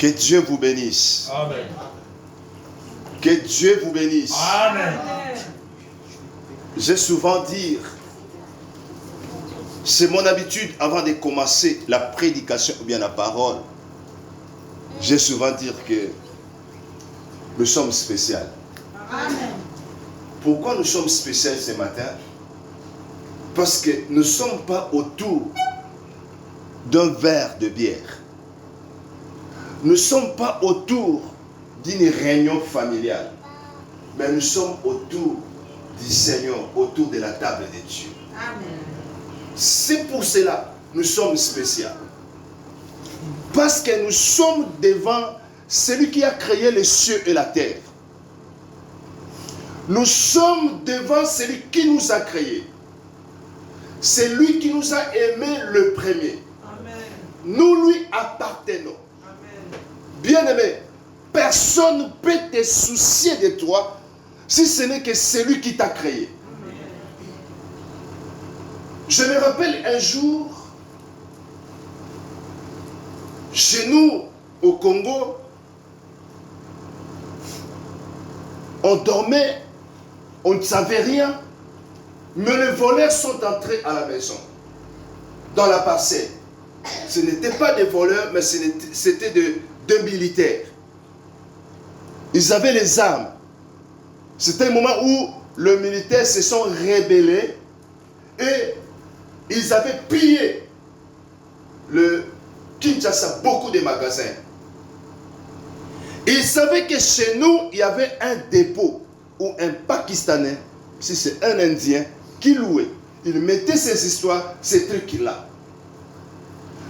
Que Dieu vous bénisse. Amen. Que Dieu vous bénisse. Amen. J'ai souvent dit, c'est mon habitude avant de commencer la prédication ou bien la parole, j'ai souvent dit que nous sommes spéciaux. Amen. Pourquoi nous sommes spéciaux ce matin? Parce que nous ne sommes pas autour d'un verre de bière. Nous ne sommes pas autour d'une réunion familiale. Mais nous sommes autour du Seigneur, autour de la table de Dieu. Amen. C'est pour cela que nous sommes spéciaux. Parce que nous sommes devant celui qui a créé les cieux et la terre. Nous sommes devant celui qui nous a créés. C'est lui qui nous a aimés le premier. Amen. Nous lui appartenons. Amen. Bien-aimé, personne ne peut te soucier de toi si ce n'est que celui qui t'a créé. Amen. Je me rappelle un jour, chez nous au Congo, on dormait, on ne savait rien, mais les voleurs sont entrés à la maison, dans la parcelle. Ce n'étaient pas des voleurs, mais c'était deux militaires. Ils avaient les armes. C'était un moment où les militaires se sont rebellés et ils avaient pillé le Kinshasa, beaucoup de magasins. Et ils savaient que chez nous, il y avait un dépôt où un Pakistanais, si c'est un Indien, qui louait. Il mettait ces histoires, ces trucs-là.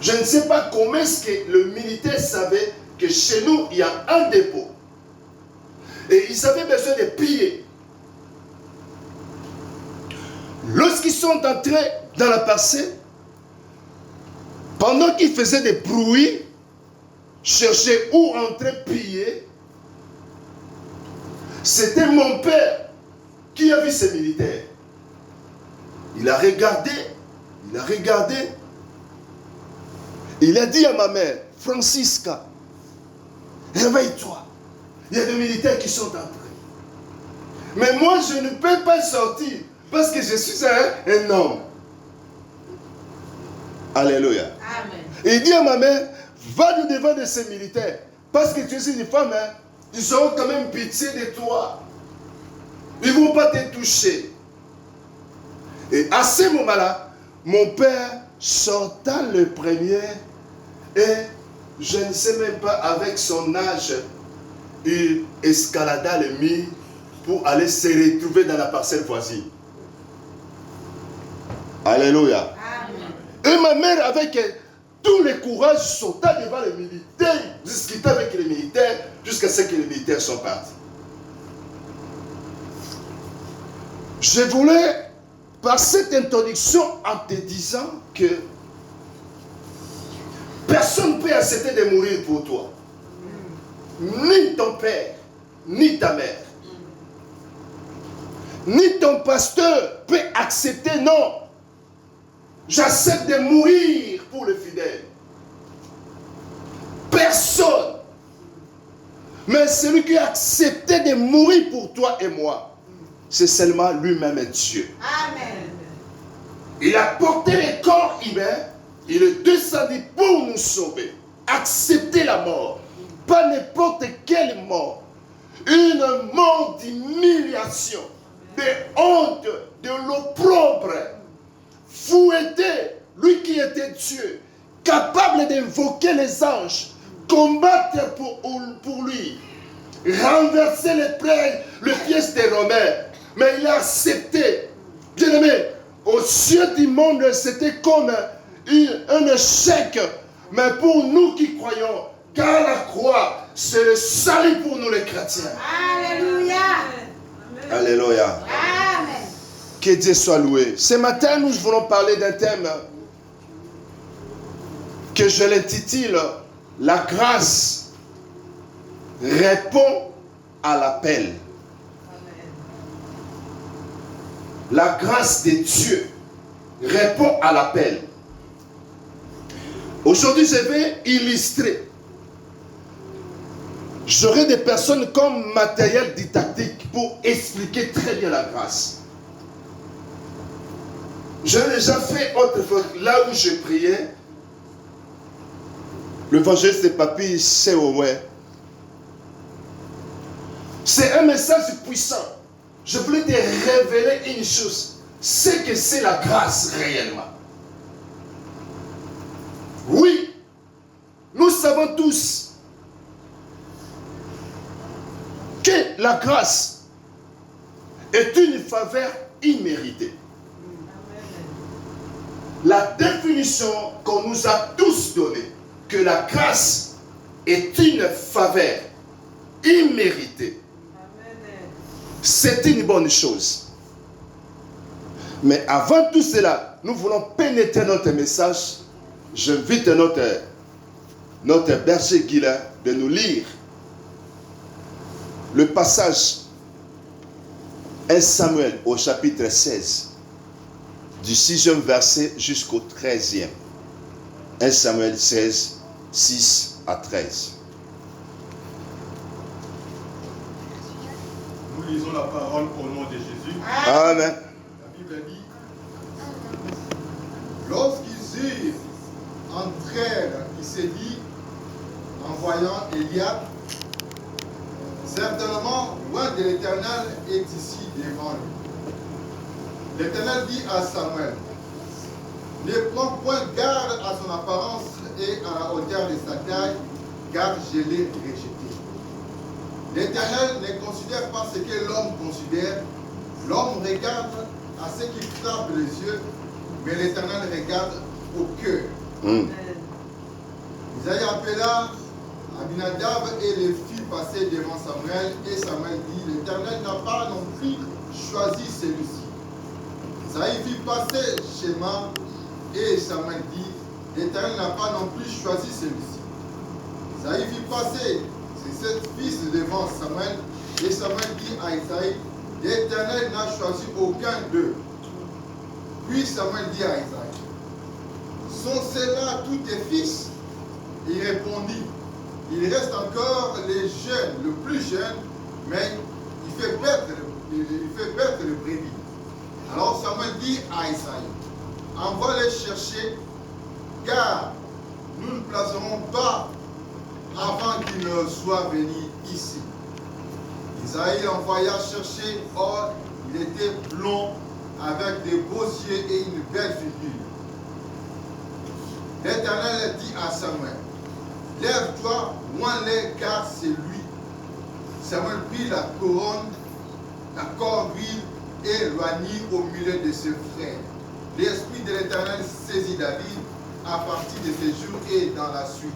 Je ne sais pas comment est-ce que le militaire savait que chez nous, il y a un dépôt. Et ils avaient besoin de piller. Lorsqu'ils sont entrés dans la parcelle, pendant qu'ils faisaient des bruits, cherchaient où entrer piller, c'était mon père qui a vu ces militaires. Il a regardé, il a dit à ma mère, Francisca, réveille-toi, il y a des militaires qui sont entrés. Mais moi, je ne peux pas sortir parce que je suis un homme. Alléluia. Amen. Et il dit à ma mère, va du devant de ces militaires. Parce que tu es une femme, hein, ils auront quand même pitié de toi. Ils ne vont pas te toucher. Et à ce moment-là, mon père sorta le premier et je ne sais même pas avec son âge, il escalada le mur pour aller se retrouver dans la parcelle voisine. Alléluia. Amen. Et ma mère, avec tout le courage, sauta devant les militaires, discuta avec les militaires, jusqu'à ce que les militaires sont partis. Je voulais, par cette introduction, en te disant que personne ne peut accepter de mourir pour toi. Ni ton père, ni ta mère. Ni ton pasteur peut accepter, non. J'accepte de mourir pour le fidèle. Personne. Mais celui qui a accepté de mourir pour toi et moi, c'est seulement lui-même Dieu. Amen. Il a porté le corps humain, il est descendu pour nous sauver. Accepter la mort. Pas n'importe quelle mort. Une mort d'humiliation, de honte, de l'opprobre. Fouetté, lui qui était Dieu, capable d'invoquer les anges, combattre pour lui, renverser les pièces des Romains. Mais il a accepté. Bien aimé, aux yeux du monde, c'était comme un échec. Mais pour nous qui croyons, car la croix, c'est le salut pour nous les chrétiens. Alléluia. Alléluia. Amen. Que Dieu soit loué. Ce matin, nous voulons parler d'un thème que je l'intitule « La grâce répond à l'appel ». La grâce de Dieu répond à l'appel. Aujourd'hui, je vais illustrer J'aurai des personnes comme matériel didactique pour expliquer très bien la grâce. J'ai déjà fait autrefois, là où je priais, l'évangéliste de Papi Seowe. C'est un message puissant. Je voulais te révéler une chose. C'est que c'est la grâce réellement. Oui, nous savons tous que la grâce est une faveur imméritée. La définition qu'on nous a tous donnée, que la grâce est une faveur imméritée, c'est une bonne chose. Mais avant tout cela, nous voulons pénétrer notre message. J'invite notre berger Guilain de nous lire le passage 1 Samuel au chapitre 16, du 6e verset jusqu'au 13e. 1 Samuel 16, 6 à 13. Nous lisons la parole au nom de Jésus. Amen. La Bible dit, lorsqu'ils eurent entrèrent, il s'est dit, en voyant Eliab, certainement, loin de l'Éternel est ici devant lui. L'Éternel dit à Samuel, ne prends point garde à son apparence et à la hauteur de sa taille, car je l'ai rejeté. L'Éternel ne considère pas ce que l'homme considère. L'homme regarde à ce qui frappe les yeux, mais l'Éternel regarde au cœur. Isaïe appela Abinadab et les fit passer devant Samuel, et Samuel dit, l'Éternel n'a pas non plus choisi celui-ci. Isaïe fit passer Shema, et Samuel dit, l'Éternel n'a pas non plus choisi celui-ci. Isaïe fit passer ses 7 fils devant Samuel, et Samuel dit à Isaïe, l'Éternel n'a choisi aucun d'eux. Puis Samuel dit à Isaïe, sont ceux-là tous tes fils? Il répondit, il reste encore les jeunes, le plus jeune, mais il fait perdre le brebis. Alors Samuel dit à Isaïe, envoie-les chercher, car nous ne placerons pas avant qu'il ne soit venu ici. Isaïe envoya chercher, or il était blond, avec des beaux yeux et une belle figure. L'Éternel dit à Samuel, lève-toi, loin-les, car c'est lui. Samuel prit la couronne, la corde d'huile, et éloignit au milieu de ses frères. L'Esprit de l'Éternel saisit David à partir de ce jour et dans la suite.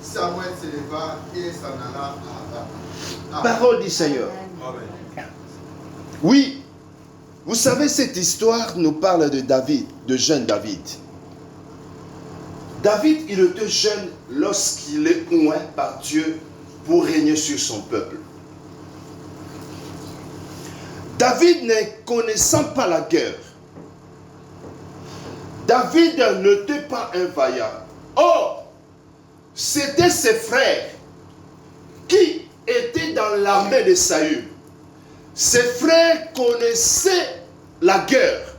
Samuel se leva et s'en alla à Rama. Parole du Seigneur. Amen. Oui, vous savez, cette histoire nous parle de David, de jeune David. David, il était jeune lorsqu'il est oint par Dieu pour régner sur son peuple. David ne connaissant pas la guerre, David n'était pas un vaillant. Or, c'était ses frères qui étaient dans l'armée de Saül. Ses frères connaissaient la guerre.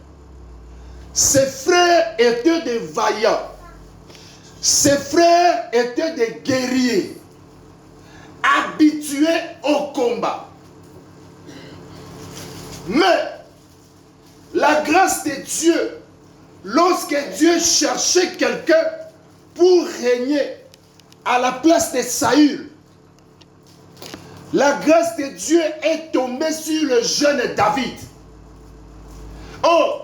Ses frères étaient des vaillants. Ses frères étaient des guerriers, habitués au combat. Mais la grâce de Dieu, lorsque Dieu cherchait quelqu'un pour régner à la place de Saül, la grâce de Dieu est tombée sur le jeune David. Oh,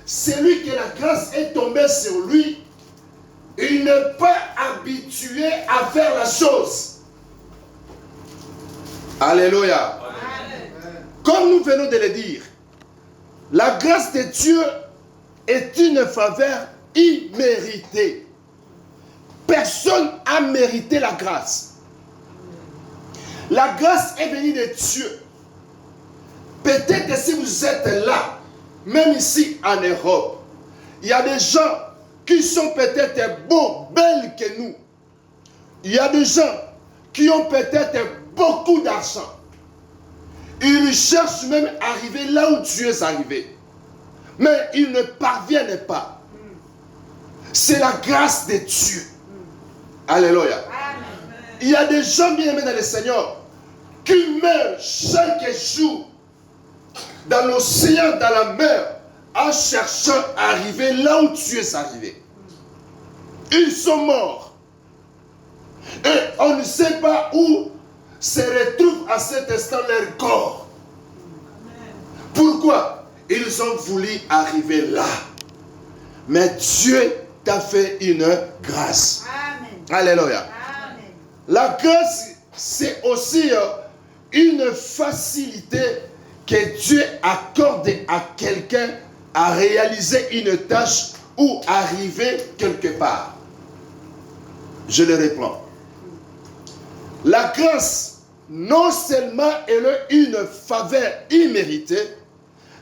celui que la grâce est tombée sur lui, il n'est pas habitué à faire la chose. Alléluia. Amen. Comme nous venons de le dire, la grâce de Dieu est une faveur imméritée. Personne n'a mérité la grâce. La grâce est venue de Dieu. Peut-être que si vous êtes là, même ici en Europe, il y a des gens qui sont peut-être beaux, belles que nous. Il y a des gens qui ont peut-être beaucoup d'argent. Ils cherchent même à arriver là où tu es arrivé. Mais ils ne parviennent pas. C'est la grâce de Dieu. Alléluia. Il y a des gens bien aimés dans le Seigneur qui meurent chaque jour dans l'océan, dans la mer, en cherchant à arriver là où tu es arrivé. Ils sont morts. Et on ne sait pas où se retrouve à cet instant leur corps. Pourquoi? Ils ont voulu arriver là. Mais Dieu t'a fait une grâce. Amen. Alléluia. Amen. La grâce, c'est aussi une facilité que Dieu accorde à quelqu'un à réaliser une tâche ou arriver quelque part. Je le reprends. La grâce, non seulement elle est une faveur imméritée,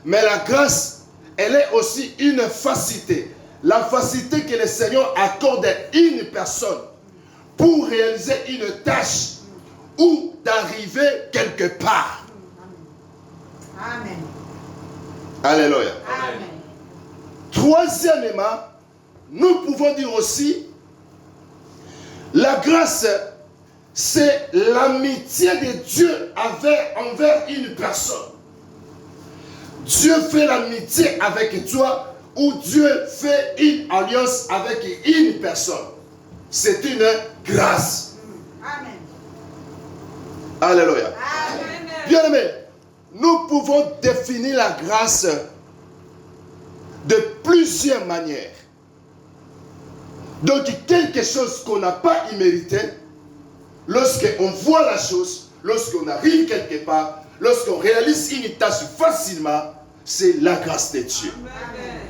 mais la grâce, elle est aussi une facilité. La facilité que le Seigneur accorde à une personne pour réaliser une tâche ou d'arriver quelque part. Amen. Alléluia. Amen. Troisièmement, nous pouvons dire aussi, la grâce, c'est l'amitié de Dieu envers une personne. Dieu fait l'amitié avec toi ou Dieu fait une alliance avec une personne. C'est une grâce. Amen. Alléluia. Amen. Bien aimé, nous pouvons définir la grâce de plusieurs manières. Donc, quelque chose qu'on n'a pas immérité, lorsqu'on voit la chose, lorsqu'on arrive quelque part, lorsqu'on réalise une tâche facilement, c'est la grâce de Dieu. Amen.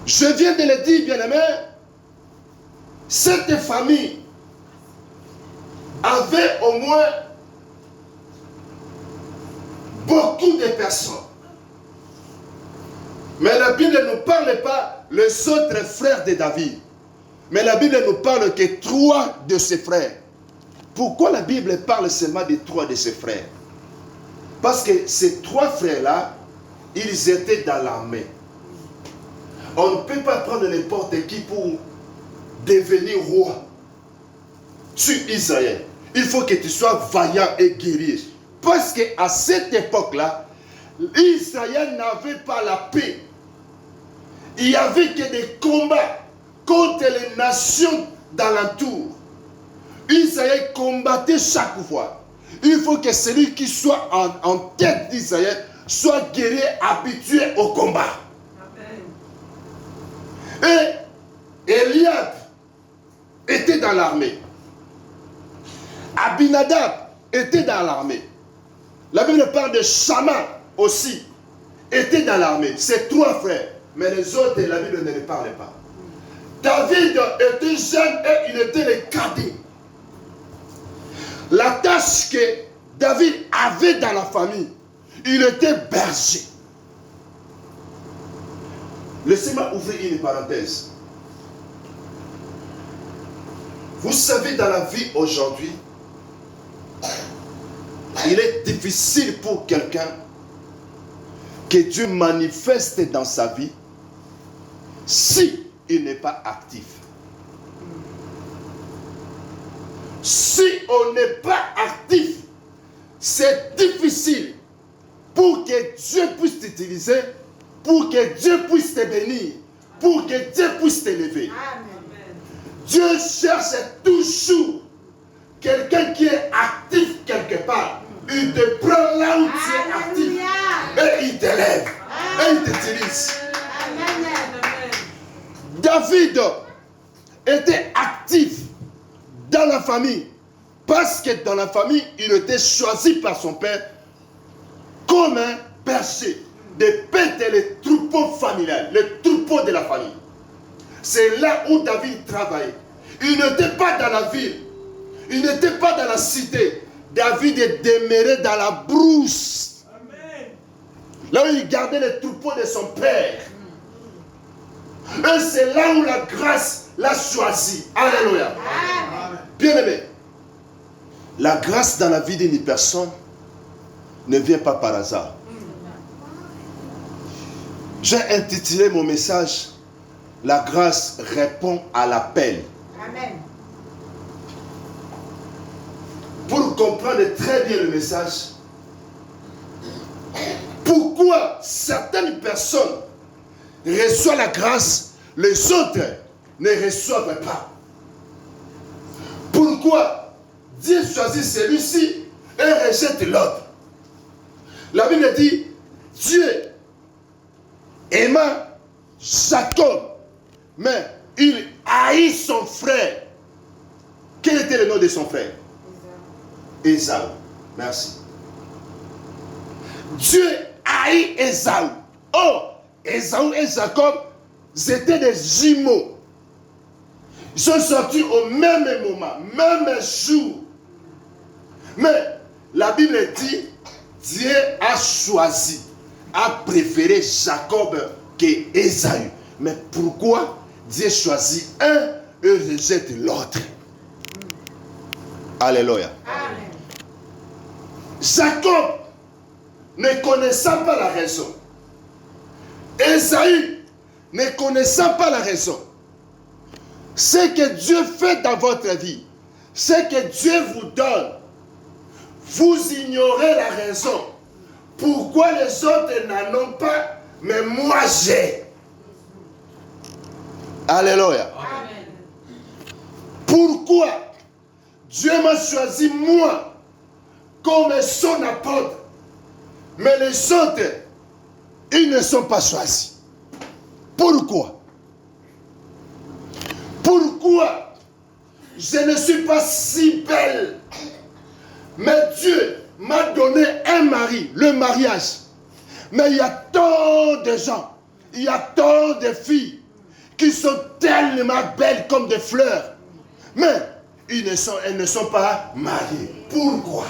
Je viens de le dire, bien-aimé, cette famille avait au moins beaucoup de personnes. Mais la Bible ne nous parle pas les autres frères de David. Mais la Bible nous parle que 3 de ses frères. Pourquoi la Bible parle seulement de 3 de ses frères? Parce que ces 3 frères-là, ils étaient dans l'armée. On ne peut pas prendre n'importe qui pour devenir roi. Sur Israël, il faut que tu sois vaillant et guerrier. Parce qu'à cette époque-là, Israël n'avait pas la paix. Il n'y avait que des combats contre les nations d'alentour. Israël combattait chaque fois. Il faut que celui qui soit en tête d'Israël soit guerrier, habitué au combat. Amen. Et Eliab était dans l'armée. Abinadab était dans l'armée. La Bible parle de Shama aussi, était dans l'armée. C'est 3 frères. Mais les autres, la Bible ne les parle pas. David était jeune et il était le cadet. La tâche que David avait dans la famille, il était berger. Laissez-moi ouvrir une parenthèse. Vous savez, dans la vie aujourd'hui, il est difficile pour quelqu'un que Dieu manifeste dans sa vie si il n'est pas actif. Si on n'est pas actif, c'est difficile pour que Dieu puisse t'utiliser, pour que Dieu puisse te bénir, pour que Dieu puisse t'élever. Dieu cherche toujours quelqu'un qui est actif quelque part. Il te prend là où tu es actif et il t'élève et il t'utilise. David était actif dans la famille parce que dans la famille, il était choisi par son père comme un berger de paître les troupeaux familiales, les troupeaux de la famille. C'est là où David travaillait. Il n'était pas dans la ville, il n'était pas dans la cité. David est demeuré dans la brousse. Amen. Là où il gardait les troupeaux de son père. Et c'est là où la grâce l'a choisi. Alléluia. Bien aimé. La grâce dans la vie d'une personne ne vient pas par hasard. J'ai intitulé mon message « La grâce répond à l'appel ». Amen. Pour comprendre très bien le message, pourquoi certaines personnes reçoivent la grâce, les autres ne reçoivent pas. Pourquoi Dieu choisit celui-ci et rejette l'autre. La Bible dit, Dieu aima Jacob, mais il haït son frère. Quel était le nom de son frère? Ésaü. Merci. Dieu haït Ésaü. Oh, Ésaü et Jacob, c'était des jumeaux. Ils sont sortis au même moment, même jour. Mais la Bible dit, Dieu a choisi, a préféré Jacob que Ésaü. Mais pourquoi Dieu choisit un et rejette l'autre? Alléluia. Amen. Jacob ne connaissant pas la raison. Ésaü ne connaissant pas la raison. Ce que Dieu fait dans votre vie, ce que Dieu vous donne, vous ignorez la raison. Pourquoi les autres n'en ont pas, mais moi j'ai. Alléluia. Amen. Pourquoi Dieu m'a choisi moi comme son apôtre, mais les autres, ils ne sont pas choisis. Pourquoi? Pourquoi je ne suis pas si belle, mais Dieu m'a donné un mari, le mariage. Mais il y a tant de gens, il y a tant de filles qui sont tellement belles comme des fleurs, mais elles ne sont pas mariées. Pourquoi?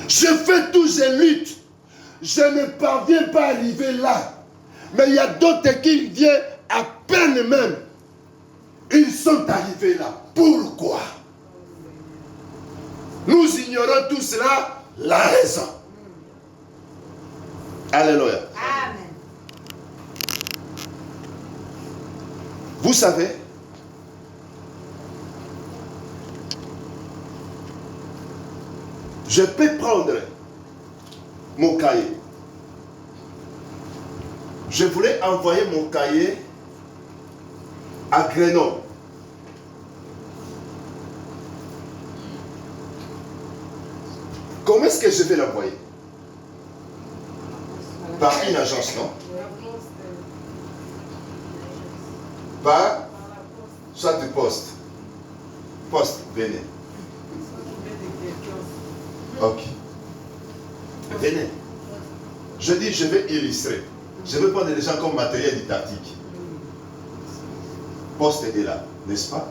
Je fais tout, je lutte. Je ne parviens pas à arriver là. Mais il y a d'autres qui viennent à peine même. Ils sont arrivés là. Pourquoi? Nous ignorons tout cela, la raison. Alléluia. Amen. Vous savez, je peux prendre mon cahier. Je voulais envoyer mon cahier à Grenoble. Comment est-ce que je vais l'envoyer? Par une agence, non? Par soit de poste. Poste, venez. Ok. Venez. Je dis, je vais illustrer. Je vais prendre des gens comme matériel didactique. Poste est là, n'est-ce pas?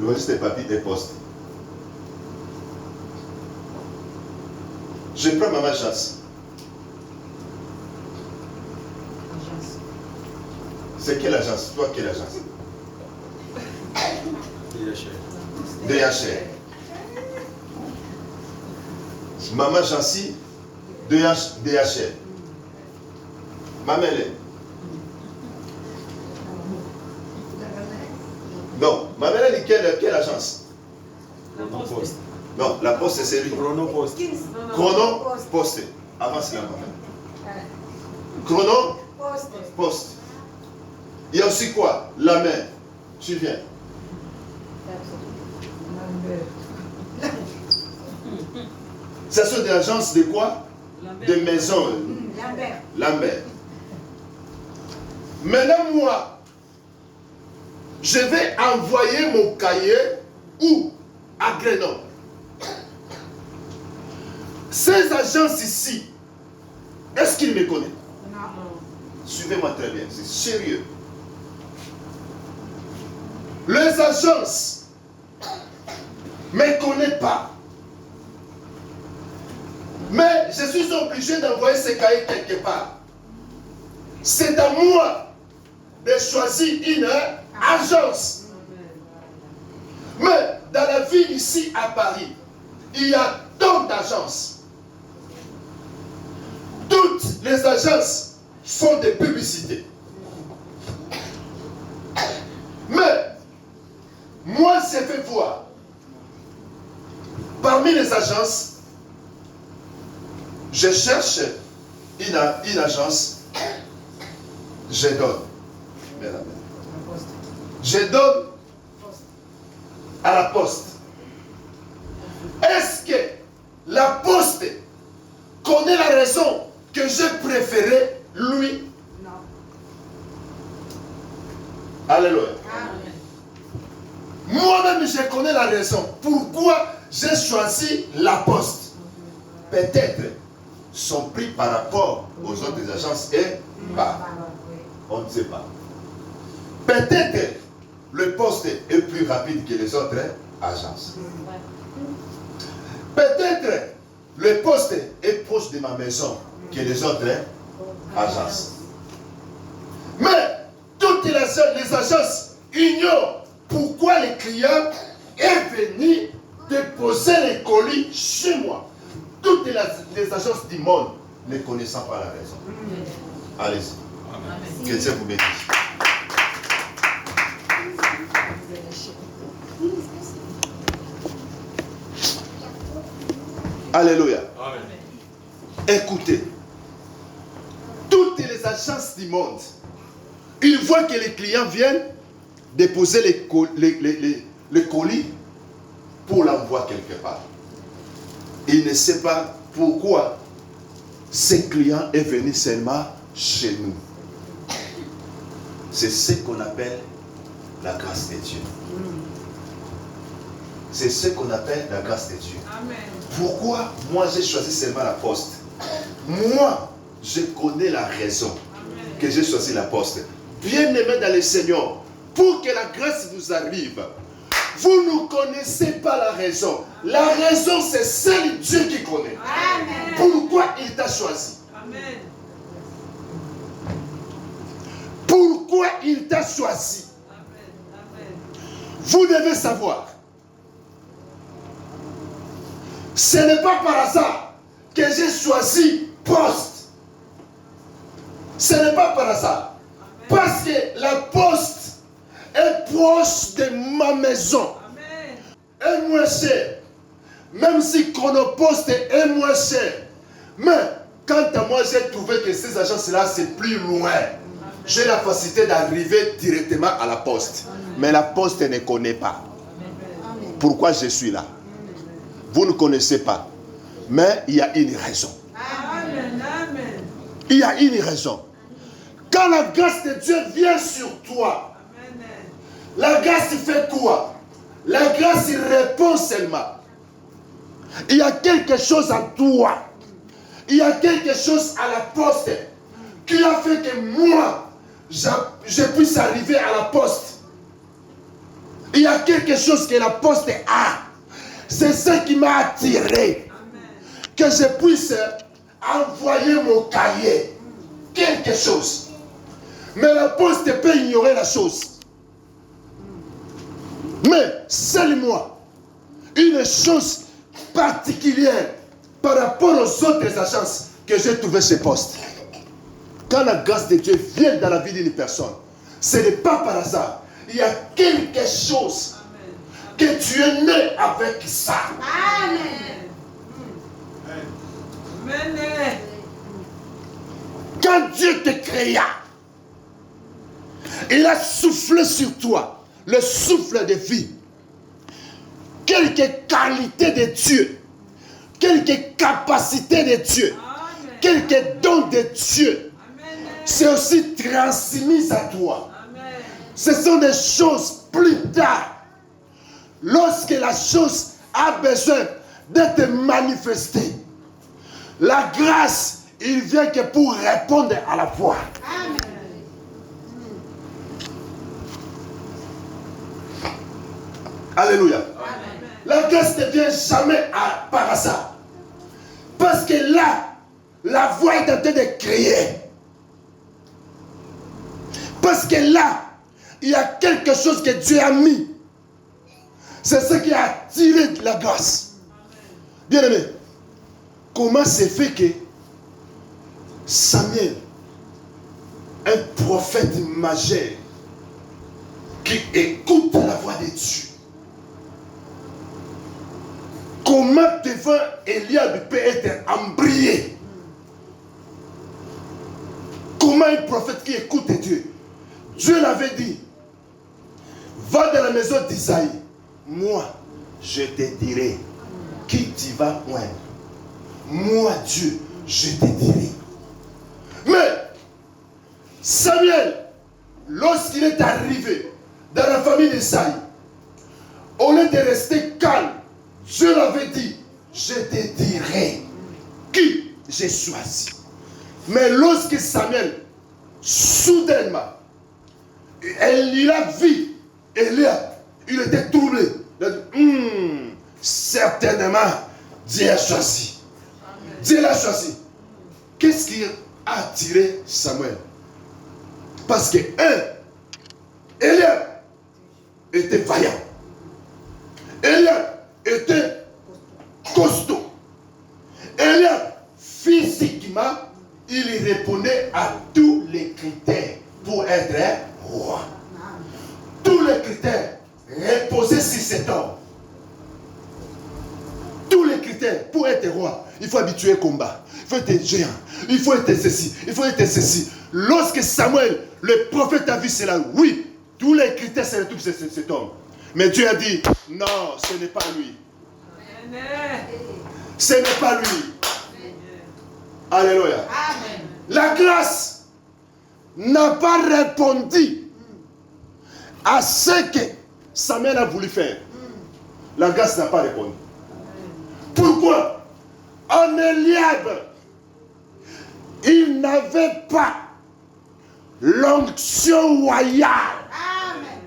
Le registre des papiers est poste. Je prends Maman Chasse. C'est quelle agence? Toi, quelle agence? DHR. Maman Jancy, DHR. Maman Hélène. Non, Maman Hélène, quelle agence? Chronopost. Non, la poste c'est lui. Chronopost. Chrono, poste. Avance là, maman. Chrono, poste. Il y a aussi quoi? La main. Tu viens. Ça sont des agences de quoi? De maisons. Lambert. Lambert. Maintenant, moi, je vais envoyer mon cahier où? À Grenoble. Ces agences ici, est-ce qu'ils me connaissent? Non. Suivez-moi très bien, c'est sérieux. Les agences ne me connaissent pas. Mais je suis obligé d'envoyer ces cahiers quelque part. C'est à moi de choisir une agence. Mais dans la vie ici à Paris, il y a tant d'agences. Toutes les agences font des publicités. Mais, moi, j'ai fait voir, parmi les agences, je cherche une agence, je donne. Je donne à la poste. Est-ce que la poste connaît la raison que j'ai préféré lui? Non. Alléluia. Amen. Moi-même, je connais la raison. Pourquoi j'ai choisi la poste? Peut-être son prix par rapport aux autres agences est bas. On ne sait pas. Peut-être le poste est plus rapide que les autres agences. Peut-être le poste est proche de ma maison que les autres agences. Mais toutes les agences ignorent pourquoi le client est venu déposer les colis chez moi. Toutes les agences du monde ne connaissant pas la raison. Allez-y. Que Dieu vous bénisse. Alléluia. Amen. Écoutez, toutes les agences du monde, ils voient que les clients viennent déposer les colis pour l'envoi quelque part. Ils ne savent pas pourquoi ce client est venu seulement chez nous. C'est ce qu'on appelle la grâce de Dieu. C'est ce qu'on appelle la grâce de Dieu. Amen. Pourquoi moi j'ai choisi seulement la poste? Moi, je connais la raison que j'ai choisi la poste. Bien-aimés dans le Seigneur, pour que la grâce vous arrive, vous ne connaissez pas la raison. La raison, c'est seul Dieu qui connaît. Amen. Pourquoi il t'a choisi? Amen. Pourquoi il t'a choisi? Vous devez savoir. Ce n'est pas par hasard que j'ai choisi poste. Ce n'est pas par hasard. Parce que la poste est proche de ma maison. Est moins cher. Même si Chronopost est moins cher. Mais quant à moi, j'ai trouvé que ces agences-là, c'est plus loin. J'ai la facilité d'arriver directement à la poste. Mais la poste ne connaît pas. Pourquoi je suis là? Vous ne connaissez pas. Mais il y a une raison. Il y a une raison. Quand la grâce de Dieu vient sur toi, la grâce fait quoi? La grâce répond seulement. Il y a quelque chose en toi. Il y a quelque chose à la poste qui a fait que moi, je puisse arriver à la poste. Il y a quelque chose que la poste a. C'est ce qui m'a attiré. Que je puisse envoyer mon cahier. Quelque chose. Mais la poste peut ignorer la chose. Mais seul moi, une chose particulière par rapport aux autres agences que j'ai trouvées chez Poste. Quand la grâce de Dieu vient dans la vie d'une personne, ce n'est pas par hasard. Il y a quelque chose que tu es né avec ça. Amen. Quand Dieu te créa, il a soufflé sur toi le souffle de vie. Quelques qualités de Dieu, quelques capacités de Dieu, quelques dons de Dieu, c'est aussi transmis à toi. Ce sont des choses plus tard. Lorsque la chose a besoin d'être manifestée, la grâce, il vient que pour répondre à la foi. Alléluia. Amen. La grâce ne vient jamais par hasard. Parce que là, la voix est en train de crier. Parce que là, il y a quelque chose que Dieu a mis. C'est ce qui a attiré la grâce. Bien aimé, comment c'est fait que Samuel, un prophète majeur, qui écoute la voix de Dieu, comment devant Eliab peut être embrayé? Comment un prophète qui écoute Dieu? Dieu l'avait dit, va dans la maison d'Isaïe, moi je te dirai qui tu vas oindre. Moi Dieu, je te dirai. Mais Samuel, lorsqu'il est arrivé dans la famille d'Isaïe, au lieu de rester calme, Dieu l'avait dit, je te dirai qui j'ai choisi. Mais lorsque Samuel, soudainement, il a vu Eliab, il était troublé. Il a dit, certainement, Dieu a choisi. Dieu l'a choisi. Qu'est-ce qui a attiré Samuel? Parce que, Eliab était vaillant. Eliab était costaud. Eliab, physiquement, il répondait à tous les critères pour être roi. Tous les critères reposaient sur cet homme. Tous les critères pour être roi. Il faut habituer au combat. Il faut être géant. Il faut être ceci. Il faut être ceci. Lorsque Samuel, le prophète, a vu cela, oui, tous les critères se retrouvent sur cet homme. Mais Dieu a dit, non, ce n'est pas lui. Ce n'est pas lui. Alléluia. Amen. La grâce n'a pas répondu à ce que Samuel a voulu faire. La grâce n'a pas répondu. Pourquoi? En Eliab, il n'avait pas l'onction royale. Amen.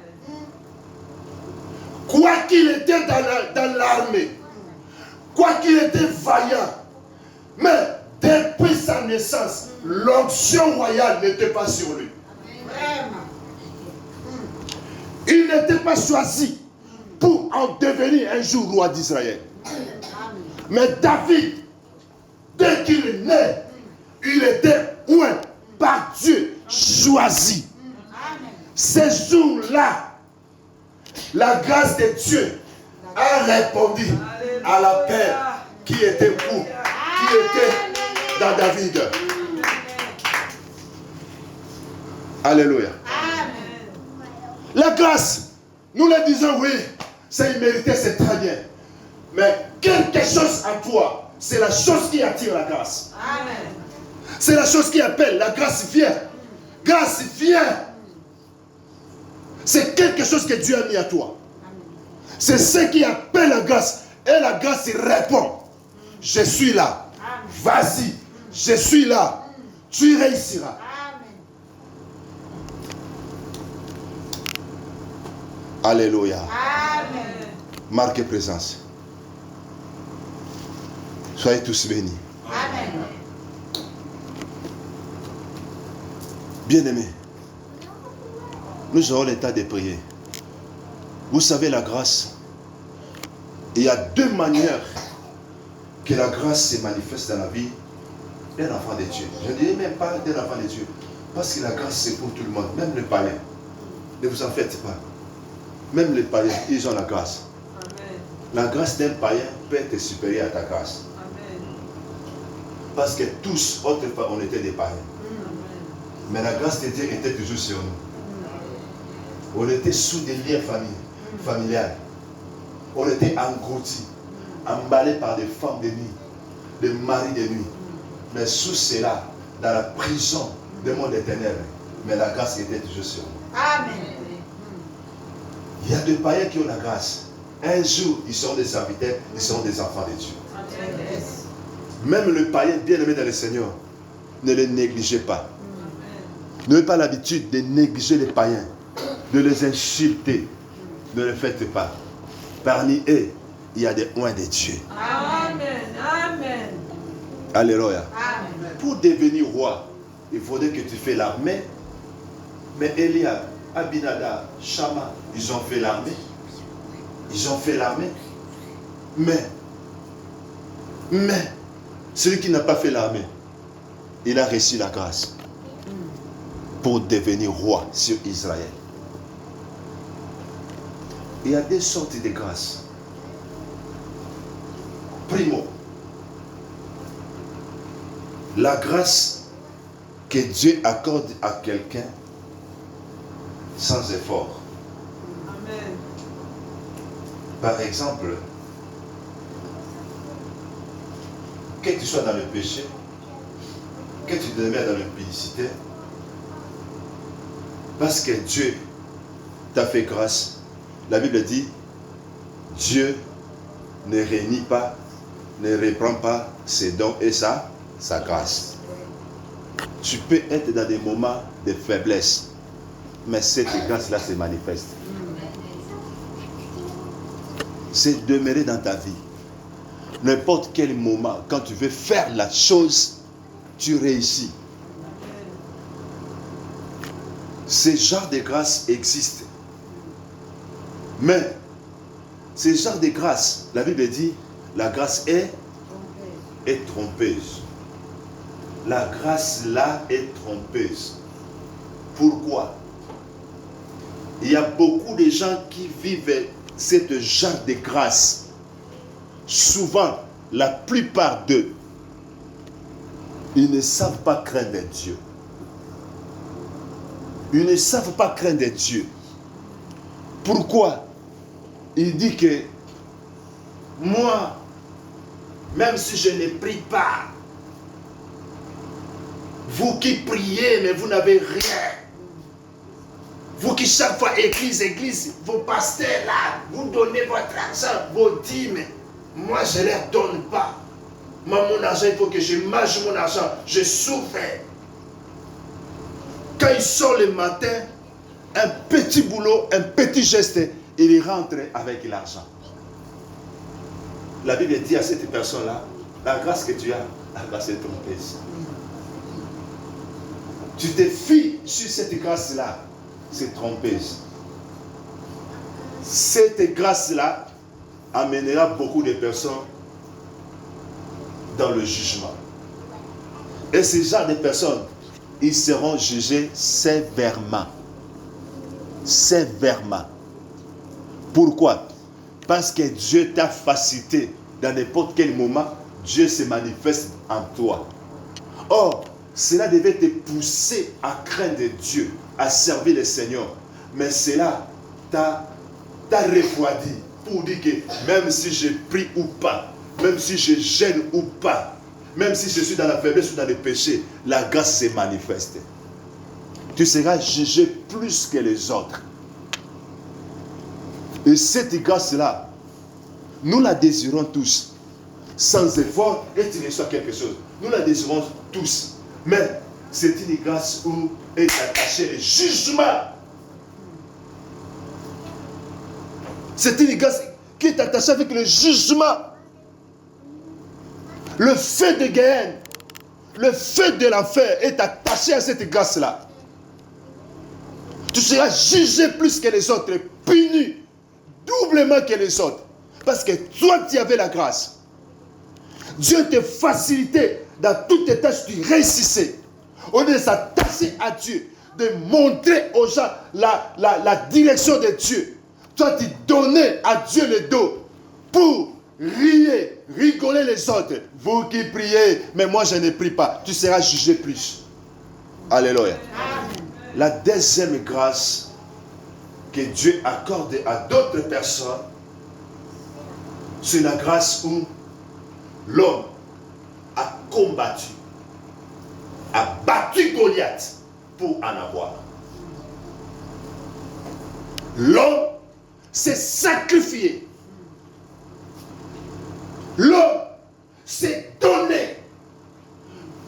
Quoi qu'il était dans l'armée, quoi qu'il était vaillant, mais depuis sa naissance, l'onction royale n'était pas sur lui. Vraiment. Il n'était pas choisi pour en devenir un jour roi d'Israël. Mais David, dès qu'il est né, il était oint par Dieu, choisi. Ces jours-là, la grâce de Dieu a répondu à l'appel qui était où? Qui était dans David. Alléluia. La grâce, nous le disons, oui, c'est immérité, c'est très bien. Mais quelque chose à toi, c'est la chose qui attire la grâce. C'est la chose qui appelle, la grâce vient. Grâce vient. C'est quelque chose que Dieu a mis à toi. C'est ce qui appelle la grâce. Et la grâce répond. Je suis là. Vas-y. Je suis là. Tu réussiras. Alléluia. Amen. Marquez présence. Soyez tous bénis. Amen. Bien-aimés, nous aurons l'état de prier. Vous savez, la grâce, il y a deux manières que la grâce se manifeste dans la vie d'un enfant de Dieu. Je ne dis même pas d'un enfant de Dieu, parce que la grâce c'est pour tout le monde, même les païens. Ne vous en faites pas. Même les païens, ils ont la grâce. Amen. La grâce d'un païen peut être supérieure à ta grâce. Amen. Parce que tous, autrefois, on était des païens. Mais la grâce de Dieu était toujours sur nous. On était sous des liens familiales. On était engloutis, emballés par des femmes de nuit, des maris de nuit. Mais sous cela, dans la prison du monde éternel, mais la grâce était toujours sur nous. Amen. Il y a des païens qui ont la grâce. Un jour, ils seront des serviteurs, ils seront des enfants de Dieu. Même le païen bien-aimé dans le Seigneur, ne les négligez pas. N'ayez pas l'habitude de négliger les païens, de les insulter. Ne le faites pas. Parmi eux, il y a des oints de Dieu. Amen. Amen. Alléluia. Amen. Pour devenir roi, il faudrait que tu fasses l'armée. Mais Eliab, Abinadab, Shama, ils ont fait l'armée. Ils ont fait l'armée. Mais, celui qui n'a pas fait l'armée, il a reçu la grâce pour devenir roi sur Israël. Il y a deux sortes de grâces. Primo, la grâce que Dieu accorde à quelqu'un sans effort. Amen. Par exemple, que tu sois dans le péché, que tu demeures dans l'impudicité, parce que Dieu t'a fait grâce. La Bible dit, Dieu ne réunit pas, ne reprend pas ses dons et sa grâce. Tu peux être dans des moments de faiblesse, mais cette grâce-là se manifeste. C'est demeurer dans ta vie. N'importe quel moment, quand tu veux faire la chose, tu réussis. Ce genre de grâce existe. Mais, ce genre de grâce, la Bible dit, la grâce est trompeuse. La grâce là est trompeuse. Pourquoi? Il y a beaucoup de gens qui vivent ce genre de grâce. Souvent, la plupart d'eux, ils ne savent pas craindre Dieu. Ils ne savent pas craindre Dieu. Pourquoi? Il dit que moi, même si je ne prie pas, vous qui priez, mais vous n'avez rien. Vous qui chaque fois église, vos pasteurs là, vous donnez votre argent, vos dîmes. Moi, je ne leur donne pas. Moi, mon argent, il faut que je mange mon argent. Je souffre. Quand il sort le matin, un petit boulot, un petit geste, il rentre avec l'argent. La Bible dit à cette personne-là, la grâce que tu as, la grâce est trompeuse. Tu te fies sur cette grâce-là, c'est trompeuse. Cette grâce-là amènera beaucoup de personnes dans le jugement. Et ce genre de personnes, ils seront jugés sévèrement. Sévèrement. Pourquoi? Parce que Dieu t'a facilité. Dans n'importe quel moment, Dieu se manifeste en toi. Or, cela devait te pousser à craindre Dieu, à servir le Seigneur. Mais cela t'a refroidi pour dire que même si je prie ou pas, même si je gêne ou pas, même si je suis dans la faiblesse ou dans le péché, la grâce se manifeste. Tu seras jugé plus que les autres. Et cette grâce-là, nous la désirons tous. Sans effort, et tu reçois quelque chose. Nous la désirons tous. Mais c'est une grâce où est attaché le jugement. C'est une grâce qui est attachée avec le jugement. Le feu de Guéhen, le feu de l'enfer est attaché à cette grâce-là. Tu seras jugé plus que les autres, puni doublement que les autres. Parce que toi, tu avais la grâce. Dieu te facilitait dans toutes tes tâches, tu réussissais. Au lieu de s'attacher à Dieu, de montrer aux gens la direction de Dieu. Toi, tu donnais à Dieu le dos pour rigoler les autres. Vous qui priez, mais moi je ne prie pas. Tu seras jugé plus. Alléluia. La deuxième grâce que Dieu accorde à d'autres personnes, c'est la grâce où l'homme a combattu, a battu Goliath pour en avoir. L'homme s'est sacrifié. L'homme s'est donné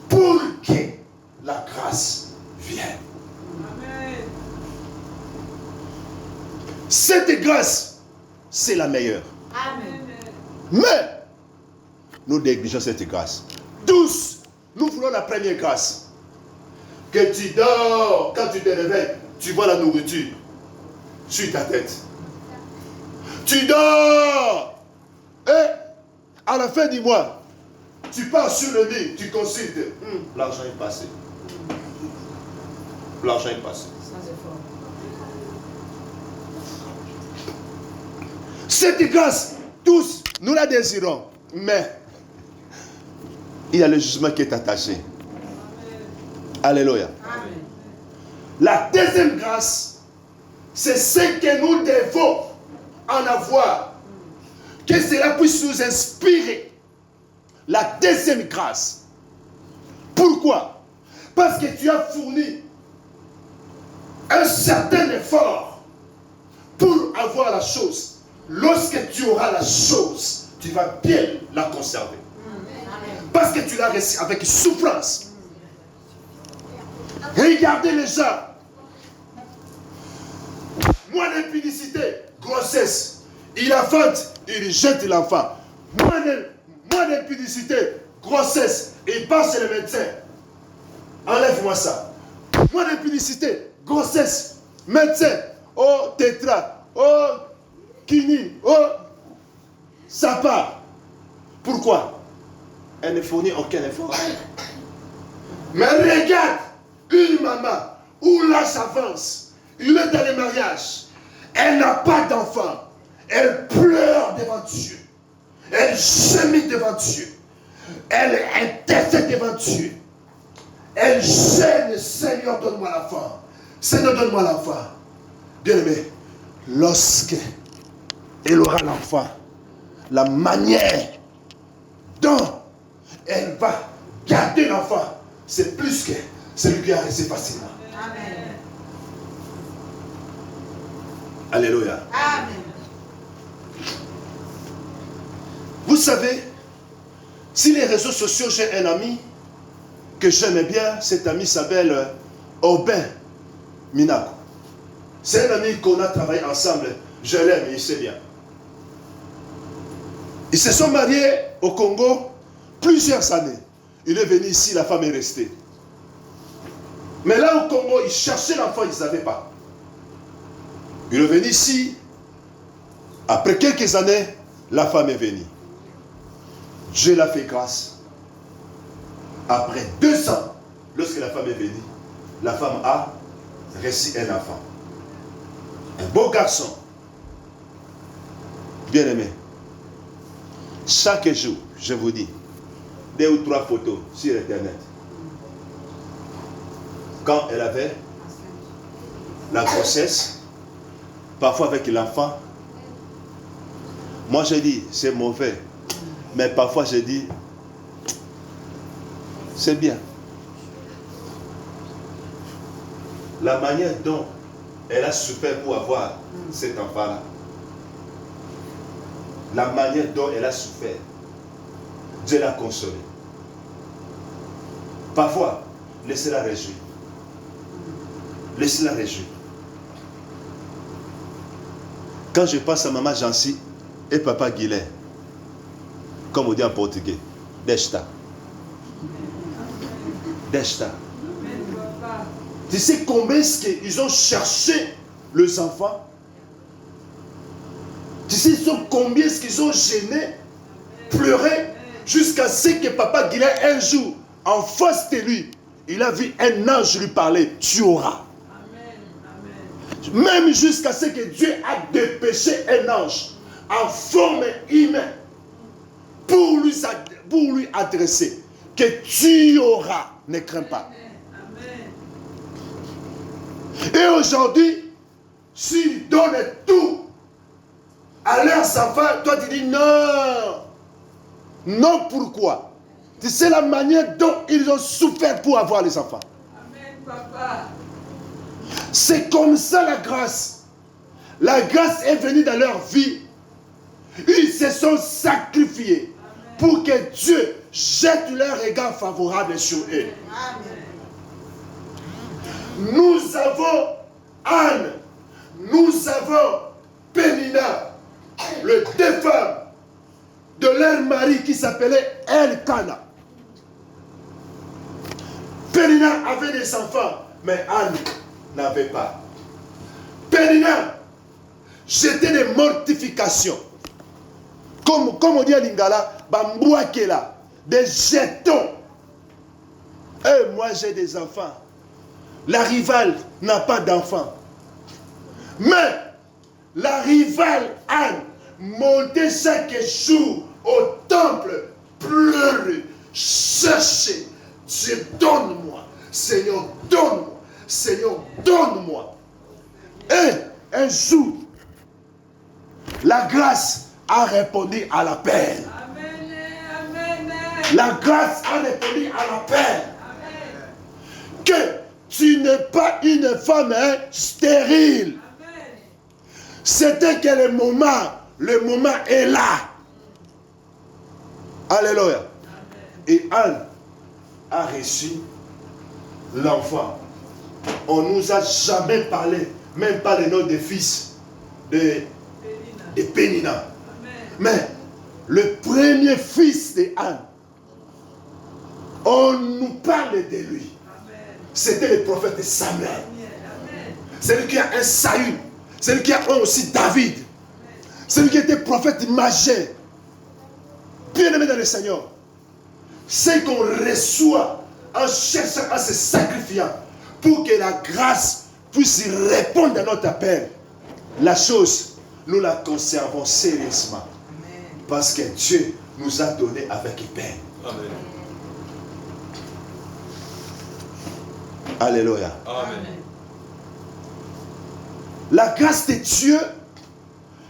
pour que la grâce vienne. Amen. Cette grâce, c'est la meilleure. Amen. Mais, nous négligeons cette grâce. Tous, nous voulons la première grâce. Que tu dors, quand tu te réveilles, tu vois la nourriture sur ta tête. Tu dors. Et à la fin du mois, tu pars sur le lit, tu consultes. L'argent est passé. L'argent est passé. Cette grâce, tous, nous la désirons. Mais il y a le jugement qui est attaché. Alléluia. Amen. La deuxième grâce, c'est ce que nous devons en avoir. Que cela puisse nous inspirer. La deuxième grâce. Pourquoi? Parce que tu as fourni un certain effort pour avoir la chose. Lorsque tu auras la chose, tu vas bien la conserver. Parce que tu l'as reçu avec souffrance. Regardez les gens. Moins d'impudicité, grossesse. Il affante, il jette l'enfant. Moins d'impudicité, grossesse. Il passe chez le médecin. Enlève-moi ça. Moins d'impudicité, grossesse, médecin. Oh, tétra. Oh, quinine. Oh, ça part. Pourquoi? Elle ne fournit aucun effort. Mais regarde une maman où l'âge avance. Il est dans le mariage. Elle n'a pas d'enfant. Elle pleure devant Dieu. Elle gémit devant Dieu. Elle intercède devant Dieu. Elle gêne, Seigneur, donne-moi l'enfant. Seigneur, donne-moi l'enfant. Bien-aimé, lorsque elle aura l'enfant, la manière dont elle va garder l'enfant, c'est plus que celui qui a reçu facilement. Amen. Alléluia. Amen. Vous savez, si les réseaux sociaux, j'ai un ami que j'aimais bien, cet ami s'appelle Aubin Minako. C'est un ami qu'on a travaillé ensemble. Je l'aime, il sait bien. Ils se sont mariés au Congo plusieurs années. Il est venu ici, la femme est restée. Mais là au Congo, ils cherchaient l'enfant, ils ne savaient pas. Il est venu ici. Après quelques années, la femme est venue. Dieu l'a fait grâce. Après 2 ans, lorsque la femme est venue, la femme a reçu un enfant. Un beau garçon. Bien aimé. Chaque jour, je vous dis, 2 ou 3 photos sur Internet. Quand elle avait la grossesse, parfois avec l'enfant, moi je dis, c'est mauvais. Mais parfois je dis, c'est bien. La manière dont elle a souffert pour avoir cet enfant-là, la manière dont elle a souffert, Dieu l'a consolée. Parfois, laissez-la réjouir. Laissez-la réjouir. Quand je pense à maman Jancy et papa Guilain, comme on dit en portugais, Desta. Desta. Tu sais combien est-ce qu'ils ont cherché les enfants? Tu sais combien est-ce qu'ils ont gêné, pleuré, jusqu'à ce que papa Guilain, un jour, en face de lui, il a vu un ange lui parler, tu auras. Même jusqu'à ce que Dieu a dépêché un ange en forme humaine pour lui adresser que tu auras, ne crains pas. Et aujourd'hui, s'ils donnent tout à leurs enfants, toi tu dis non. Non, pourquoi? Tu sais la manière dont ils ont souffert pour avoir les enfants. Amen, papa. C'est comme ça la grâce. La grâce est venue dans leur vie. Ils se sont sacrifiés pour que Dieu jette leur regard favorable sur eux. Amen. Nous avons Anne, nous avons Pénina, les 2 femmes de leur mari qui s'appelait Elkana. Pénina avait des enfants, mais Anne n'avait pas. Pénina, j'étais C'était des mortifications. Comme on dit à Lingala, bambouakela, des jetons. Et moi j'ai des enfants. La rivale n'a pas d'enfants. Mais la rivale Anne montait chaque jour au temple, pleurer, chercher. Dieu, donne-moi. Seigneur, donne-moi. Seigneur, donne-moi. Et un jour, la grâce a répondu à l'appel. La grâce a répondu à l'appel. Que tu n'es pas une femme stérile. C'était que le moment est là. Alléluia. Et Anne a reçu l'enfant. On ne nous a jamais parlé, même pas le nom des fils de Pénina. Mais le premier fils de Anne, on nous parle de lui. C'était le prophète Samuel. C'est lui qui a un Saül. C'est lui qui a aussi David. C'est lui qui était prophète majeur. Bien-aimé dans le Seigneur. C'est qu'on reçoit en cherchant à se sacrifier pour que la grâce puisse répondre à notre appel. La chose, nous la conservons sérieusement. Parce que Dieu nous a donné avec peine. Amen. Alléluia. Amen. La grâce de Dieu,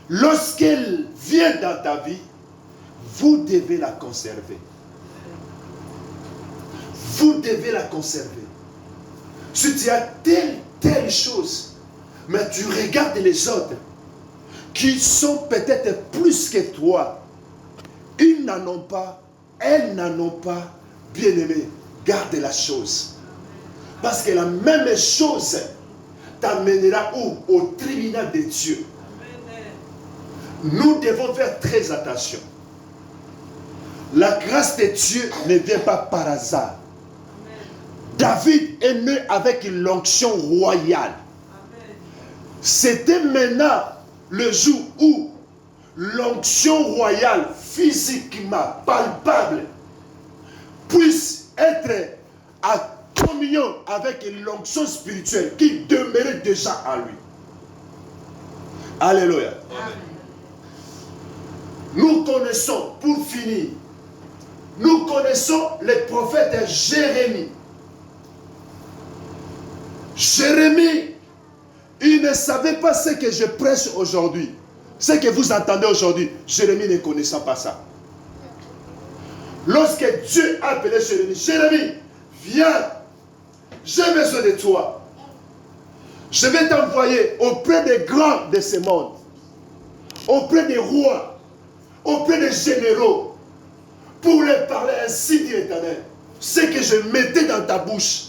lorsqu'elle vient dans ta vie, vous devez la conserver. Vous devez la conserver. Si tu as telle chose, mais tu regardes les autres qui sont peut-être plus que toi, ils n'en ont pas, elles n'en ont pas, bien-aimé, garde la chose. Parce que la même chose t'amènera où? Au tribunal de Dieu. Nous devons faire très attention. La grâce de Dieu ne vient pas par hasard. David est né avec l'onction royale. C'était maintenant le jour où l'onction royale, physiquement palpable, puisse être à communion avec l'onction spirituelle qui demeurait déjà en lui. Alléluia. Amen. Nous connaissons, pour finir, nous connaissons le prophète Jérémie. Jérémie, il ne savait pas ce que je prêche aujourd'hui. Ce que vous entendez aujourd'hui, Jérémie ne connaissant pas ça. Lorsque Dieu a appelé Jérémie, Jérémie, viens, j'ai besoin de toi. Je vais t'envoyer auprès des grands de ce monde, auprès des rois, auprès des généraux, pour leur parler ainsi dit l'Éternel. Ce que je mettais dans ta bouche,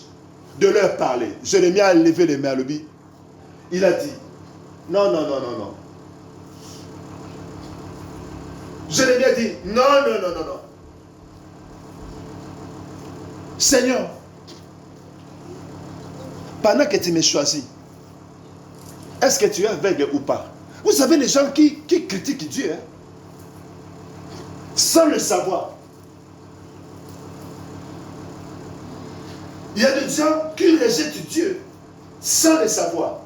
de leur parler. Jérémie a levé les mains à lui. Il a dit, non. Jérémie a dit, non. Seigneur, pendant que tu me choisis, est-ce que tu es aveugle ou pas? Vous savez les gens qui critiquent Dieu, hein, sans le savoir. Il y a des gens qui rejettent Dieu sans le savoir.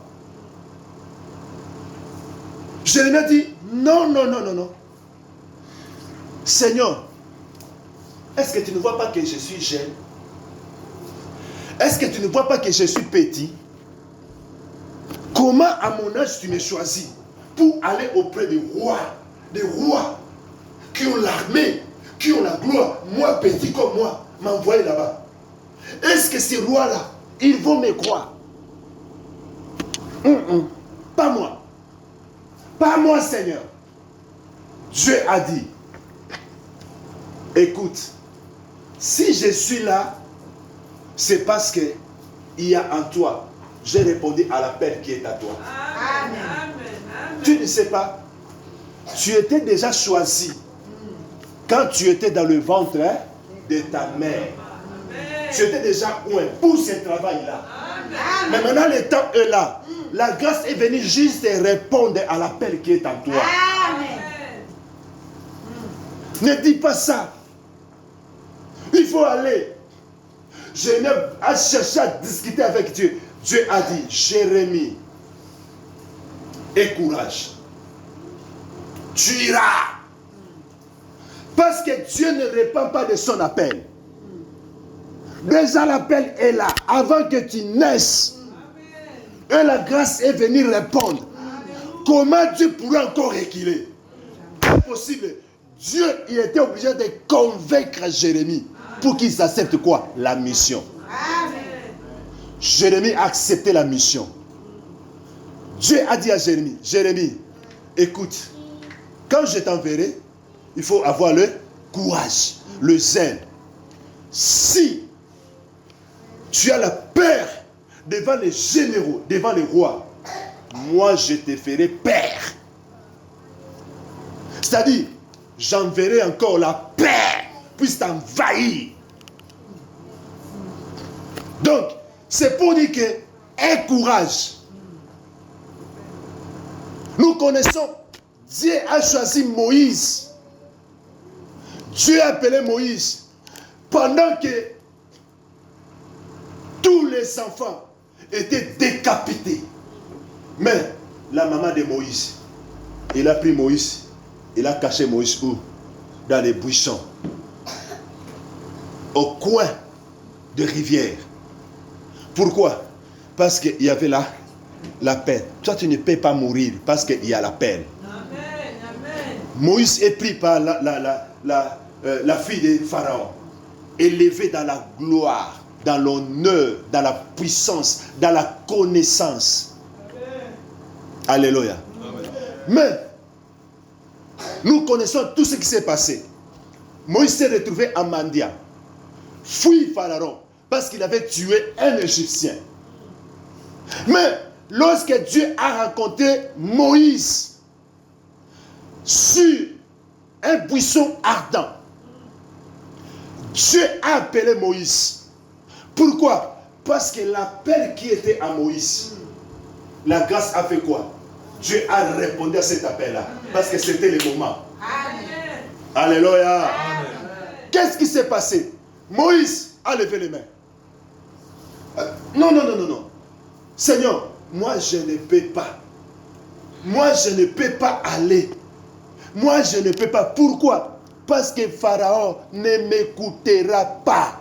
Jérémie a dit, non. Seigneur, est-ce que tu ne vois pas que je suis jeune? Est-ce que tu ne vois pas que je suis petit? Comment à mon âge tu me choisis pour aller auprès des rois qui ont l'armée, qui ont la gloire, moi petit comme moi, m'envoyer là-bas? Est-ce que ces rois-là, ils vont me croire? Pas moi. Pas moi, Seigneur. Dieu a dit, écoute, si je suis là, c'est parce que il y a en toi. J'ai répondu à l'appel qui est à toi. Amen. Tu ne sais pas, tu étais déjà choisi quand tu étais dans le ventre de ta mère. Tu étais déjà loin pour ce travail-là. Mais maintenant, le temps est là. La grâce est venue juste répondre à l'appel qui est en toi. Amen. Ne dis pas ça. Il faut aller. Je n'ai à chercher à discuter avec Dieu. Dieu a dit, Jérémie, aie courage. Tu iras. Parce que Dieu ne répond pas de son appel. Déjà l'appel est là. Avant que tu naisses. Et la grâce est venue répondre. Comment Dieu pourrait encore reculer? Impossible. Dieu, il était obligé de convaincre Jérémie pour qu'il accepte quoi? La mission. Amen. Jérémie a accepté la mission. Dieu a dit à Jérémie, Jérémie, écoute, quand je t'enverrai, il faut avoir le courage, le zèle. Si tu as la peur devant les généraux, devant les rois, moi je te ferai peur. C'est-à-dire, j'enverrai encore la peur puisse t'envahir. Donc, c'est pour dire que aie courage. Nous connaissons, Dieu a choisi Moïse. Dieu a appelé Moïse pendant que tous les enfants étaient décapités. Mais la maman de Moïse, il a pris Moïse, il a caché Moïse où? Dans les buissons, au coin de rivière. Pourquoi? Parce qu'il y avait la peine. Toi, tu ne peux pas mourir parce qu'il y a la peine. Amen. Amen. Moïse est pris par la fille de Pharaon, élevé dans la gloire, dans l'honneur, dans la puissance, dans la connaissance. Alléluia. Mais nous connaissons tout ce qui s'est passé. Moïse s'est retrouvé à Mandia, fui Pharaon, parce qu'il avait tué un Égyptien. Mais lorsque Dieu a rencontré Moïse sur un buisson ardent, Dieu a appelé Moïse. Pourquoi? Parce que l'appel qui était à Moïse, la grâce a fait quoi? Dieu a répondu à cet appel-là. Parce que c'était le moment. Amen. Alléluia. Amen. Qu'est-ce qui s'est passé? Moïse a levé les mains. Non. Seigneur, moi je ne peux pas. Moi je ne peux pas aller. Moi je ne peux pas. Pourquoi? Parce que Pharaon ne m'écoutera pas.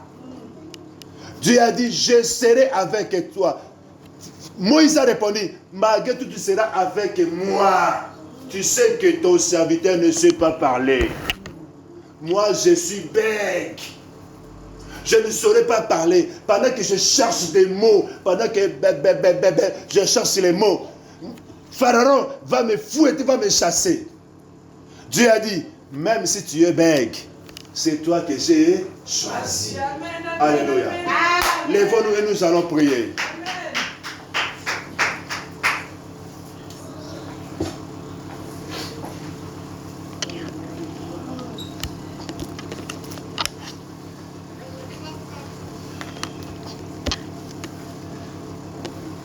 Dieu a dit, je serai avec toi. Moïse a répondu, malgré tout, tu seras avec moi. Tu sais que ton serviteur ne sait pas parler. Moi, je suis bègue. Je ne saurais pas parler. Pendant que je cherche des mots, pendant que je cherche les mots, Pharaon va me fouetter, va me chasser. Dieu a dit, même si tu es bègue, c'est toi que j'ai choisi. Amen. Alléluia. Amen. Lèvons-nous et nous allons prier.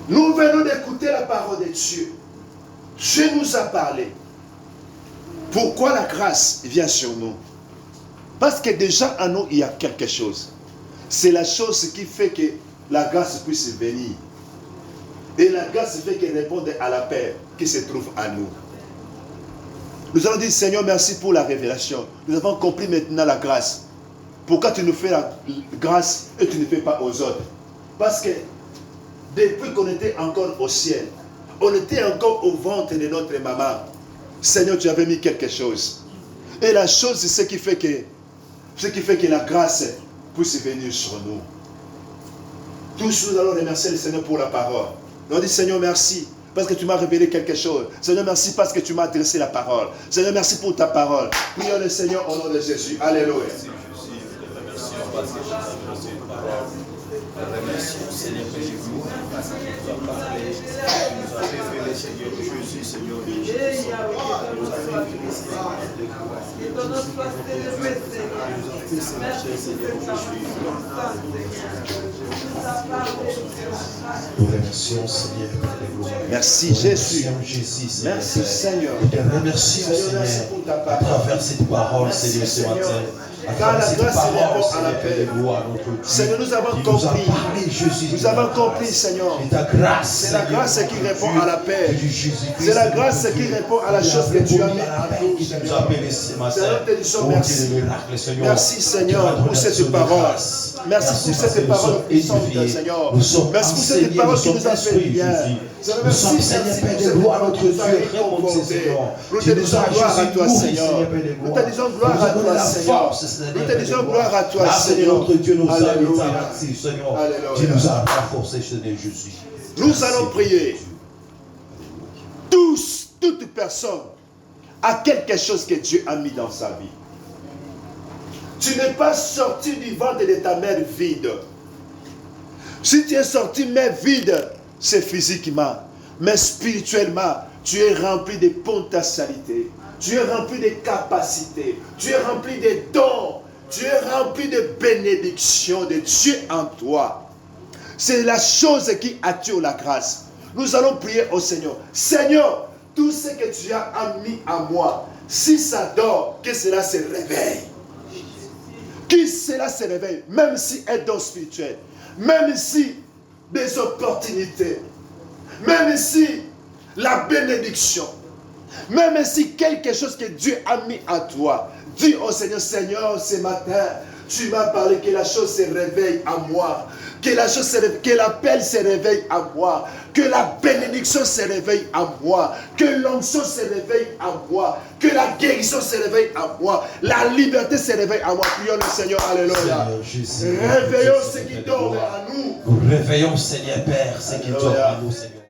Nous venons d'écouter la parole de Dieu. Dieu nous a parlé. Pourquoi la grâce vient sur nous? Parce que déjà en nous, il y a quelque chose. C'est la chose qui fait que la grâce puisse venir. Et la grâce fait qu'elle réponde à l'appel qui se trouve en nous. Nous allons dire, Seigneur, merci pour la révélation. Nous avons compris maintenant la grâce. Pourquoi tu nous fais la grâce et tu ne fais pas aux autres? Parce que depuis qu'on était encore au ciel, on était encore au ventre de notre maman. Seigneur, tu avais mis quelque chose. Et la chose, c'est ce qui fait que la grâce puisse venir sur nous. Tous nous allons remercier le Seigneur pour la parole. On dit, Seigneur, merci parce que tu m'as révélé quelque chose. Seigneur, merci parce que tu m'as adressé la parole. Seigneur, merci pour ta parole. Prions le Seigneur au nom de Jésus. Alléluia. Remercions, Seigneur, que j'ai vu, parce que tu as parlé, tu nous as révélé, Seigneur, Jésus, Seigneur de Jésus. Nous as révélé, Seigneur, de grâce. Nous as fait, Seigneur, Seigneur, Nous remercions, Seigneur, pour les gloires. Merci Jésus. Seigneur. Merci Seigneur. Nous te remercions, Seigneur, merci Seigneur, pour ta à parole. travers cette parole, Merci, Seigneur, ce Seigneur. matin. À Car la travers cette grâce parole, s'élève à la Seigneur, paix. de gloire, notre Dieu. Seigneur, nous avons Tu nous as compris. parlé, Jésus. Nous de avons ta compris, grâce. Seigneur. Et ta grâce, C'est la Seigneur, grâce qui notre répond Dieu, à la paix. de Jésus-Christ, C'est la notre grâce Dieu. qui répond à la chose que tu as mis à nous, Tu nous as Seigneur. appelés ce matin. Seigneur, te disons Oh, merci. Dieu de miracle, Seigneur. Merci, Seigneur, Tu m'as pour cette donné parole. grâce. Merci pour parce cette que parole nous sommes puissante, édifiés. Seigneur. Nous sommes Merci pour cette enseignés, parole nous qui nous a sommes fait du bien. instruits, Seigneur, nous merci, sommes, merci Seigneur, pour Père de cette gloire, parole notre qui nous a Dieu, réconforté, réconforté. Seigneur. Nous Tu te nous disons as gloire à Jésus toi, nourri, Seigneur. Seigneur, Père de Nous gloire. te disons Tu gloire nous as à donné toi, la Seigneur. force, Seigneur, Nous te Père de disons gloire. gloire à toi, Là, Seigneur, Seigneur. notre Dieu nous a mis Alléluia. à l'actif, Seigneur. Alléluia. Tu nous as renforcés, Seigneur Jésus. Nous allons prier. Toute personne a quelque chose que Dieu a mis dans sa vie. Tu n'es pas sorti du ventre de ta mère vide. Si tu es sorti mais vide, c'est physiquement. Mais spirituellement, tu es rempli de potentialités. Tu es rempli de capacités. Tu es rempli de dons. Tu es rempli de bénédictions de Dieu en toi. C'est la chose qui attire la grâce. Nous allons prier au Seigneur. Seigneur, tout ce que tu as mis à moi, si ça dort, que cela se réveille. Que cela se réveille, même si un don spirituel, même si des opportunités, même si la bénédiction, même si quelque chose que Dieu a mis à toi, dis au Seigneur, Seigneur, ce matin, tu m'as parlé que la chose se réveille à moi, que la chose se réveille, que l'appel se réveille à moi, que la bénédiction se réveille à moi, que l'onction se réveille à moi, que la guérison se réveille à moi, la liberté se réveille à moi. Prions le Seigneur, alléluia. Seigneur Jésus, Réveillons Jésus, ce qui Père de dort gloire. à nous. Nous réveillons, Seigneur Père, ce qui Alléluia. dort à nous, Seigneur.